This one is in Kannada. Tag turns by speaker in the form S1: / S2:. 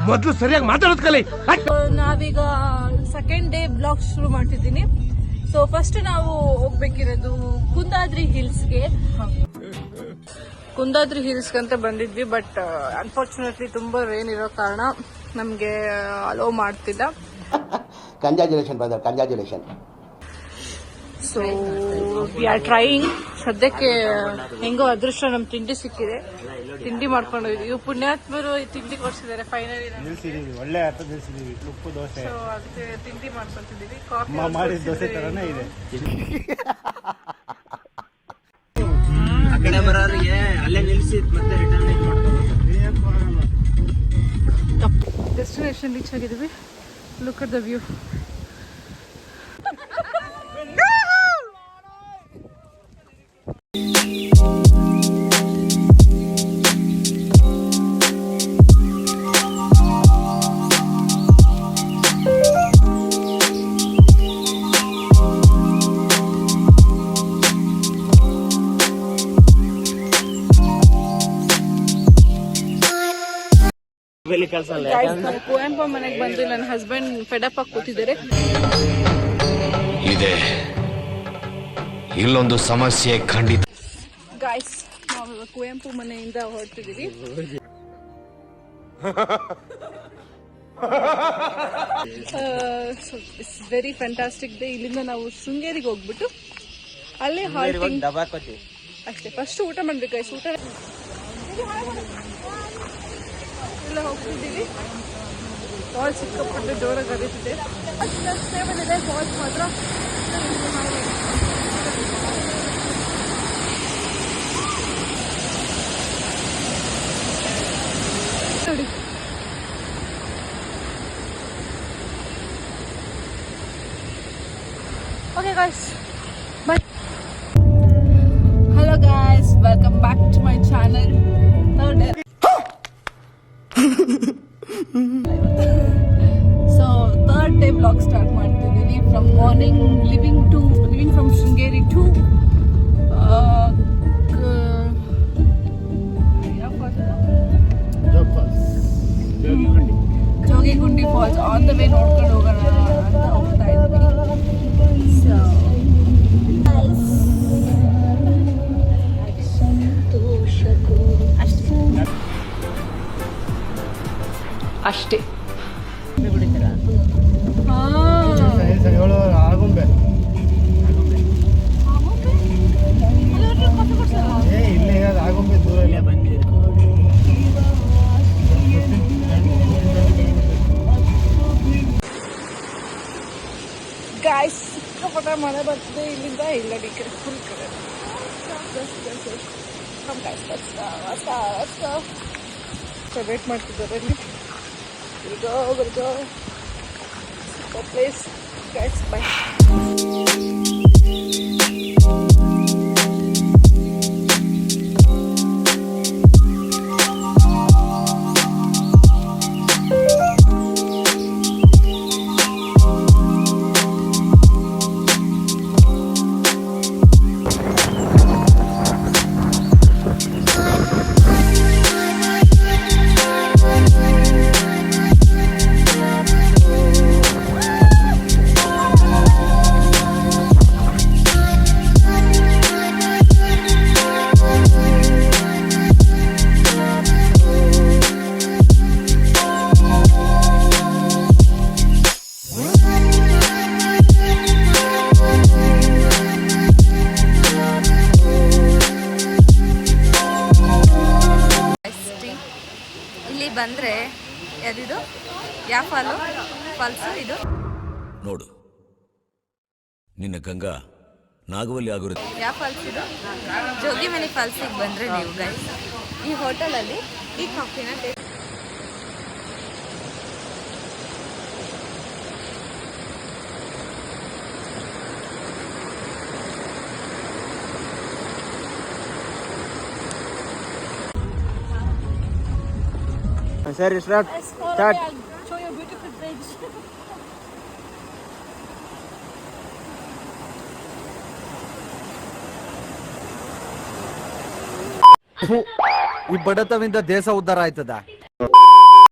S1: ಮೊದಲು ಸರಿಯಾಗಿ ಮಾತಾಡೋದ್ ಕಲಿ.
S2: ನಾವೀಗ ಸೆಕೆಂಡ್ ಡೇ ಬ್ಲಾಗ್ ಶುರು ಮಾಡ್ತಿದ್ದೀನಿ. ಸೊ ಫಸ್ಟ್ ನಾವು ಹೋಗ್ಬೇಕಿರೋದು ಕುಂದಾದ್ರಿ ಹಿಲ್ಸ್ಗೆ. ಕುಂದಾದ್ರಿ ಹಿಲ್ಸ್ಗೆ ಅಂತ ಬಂದಿದ್ವಿ, ಬಟ್ ಅನ್ಫಾರ್ಚುನೇಟ್ಲಿ ತುಂಬಾ ರೇನ್ ಇರೋ ಕಾರಣ ನಮ್ಗೆ ಅಲೋ ಮಾಡ್ತಿಲ್ಲ.
S3: Congratulation brother, congratulation.
S2: So we are trying. ಸದ್ಯಕ್ಕೆ ಹೆಂಗೋ ಅದೃಷ್ಟ ನಮ್ ತಿಂಡಿ ಸಿಕ್ಕಿದೆ, ತಿಂಡಿ ಮಾಡ್ಕೊಂಡು ಹೋಗಿದ್ವಿ. ಪುಣ್ಯಾತ್ಮರು ಈ ತಿಂಡಿ ಕೊಡ್ಸಿದ್ದಾರೆ ಫೈನಲಿ.
S4: ಒಳ್ಳೆ ಅರ್ಥ ನಿಲ್ಸಿದೀವಿ. ಉಪ್ಪು ದೋಸೆ.
S2: ಸೊ ಅದಕ್ಕೆ ತಿಂಡಿ ಮಾಡ್ಕೊಂತಿದೀವಿ. ಕಾಫಿ
S4: ಮಾಡಿದ ದೋಸೆ ತರನೇ ಇದೆ.
S5: ಆ ಕಡೆ ಬರೋರಿಗೆ ಅಲ್ಲೇ ನಿಲ್ಸಿ ಮತ್ತೆ ರಿಟರ್ನ್
S2: ಡೆಸ್ಟಿನೇಷನ್ ರೀಚ್ ಆಗಿದ್ದೀವಿ. Look at the view. Kuvempu ಮನೆಗೆ ಬಂದು ನನ್ನ ಹಸ್ಬೆಂಡ್ ಫೆಡಪ್ ಆಗಿ ಕೂತಿದ್ದಾರೆ.
S1: ಇದೆ ಇಲ್ಲೊಂದು ಸಮಸ್ಯೆ ಖಂಡಿತ.
S2: ಗಾಯ್ಸ್, ನಾವು ಕುವೆಂಪು ಮನೆಯಿಂದ ಹೊರಟಿದ್ದೀವಿ. It's very fantastic day. ಇಲ್ಲಿಂದ ನಾವು ಶೃಂಗೇರಿಗೆ ಹೋಗ್ಬಿಟ್ಟು ಅಲ್ಲೇ ಹಾಲ್ಟಿಂಗ್ ಅಷ್ಟೇ. ಫಸ್ಟ್ ಊಟ ಮಾಡ್ಬೇಕು ಗೈಸ್. ಊಟ ಎಲ್ಲ ಹೋಗ್ತಿದ್ದೀವಿ. ಫಾಲ್ಸ್ ಸಿಕ್ಕಾಪಟ್ಟೆ ಜೋರಾಗಿ ಹರಿತಿದೆ. ಸ್ಟೇಬಲ್ ಇದೆ ಫಾಲ್ಸ್ ಮಾತ್ರ. ನೋಡಿ, okay guys, bye. Hello guys, welcome back to my channel. So third day blog start ಮಾಡ್ತಿದ್ದೀನಿ. From morning leaving from Sringeri to Jogigundi falls on the way ನೋಡ್ಕೊಂಡು ಹೋಗೋಣ ಅಂತ ಹೋಗ್ತಾ ಇದ್ವಿ. ಅಷ್ಟೇ.
S4: ಆಗುಂಬೆ ಇಲ್ಲೇ ಆಗುಂಬೆ ದೂರ
S2: ಗಾಯ್ಸ್, ಸಿಕ್ಕಾಪಟ್ಟೆ ಮಳೆ ಬರ್ತಿದೆ ಇಲ್ಲಿಂದ. ಇಲ್ಲ ಡಿಕೆ ಫುಲ್ ಕಡೆ ವೇಟ್ ಮಾಡ್ತಿದ್ದಾರೆ ಇಲ್ಲಿ. We'll go. Super place. Guys, bye.
S6: ಬಂದ್ರೆ ಯಾವ್ದಿದು ಯಾವ ಫಾಲ್ಸು ಇದು
S7: ನೋಡು, ನಿನ್ನ ಗಂಗಾ ನಾಗವಲ್ಲಿ ಆಗಿರುತ್ತೆ.
S6: ಯಾವ ಫಾಲ್ಸ್ ಇದು? ಜೋಗಿಮನಿ ಫಾಲ್ಸಿಗೆ ಬಂದ್ರೆ ನೀವು ಗೈಸ್ ಈ ಹೋಟೆಲಲ್ಲಿ ಈ ಕಾಫಿನ
S5: Sir, start.
S2: Show your beautiful bridge.
S8: ಈ ಬಡತವಿಂದ ದೇಶ ಉದ್ಧಾರ ಆಯ್ತದ.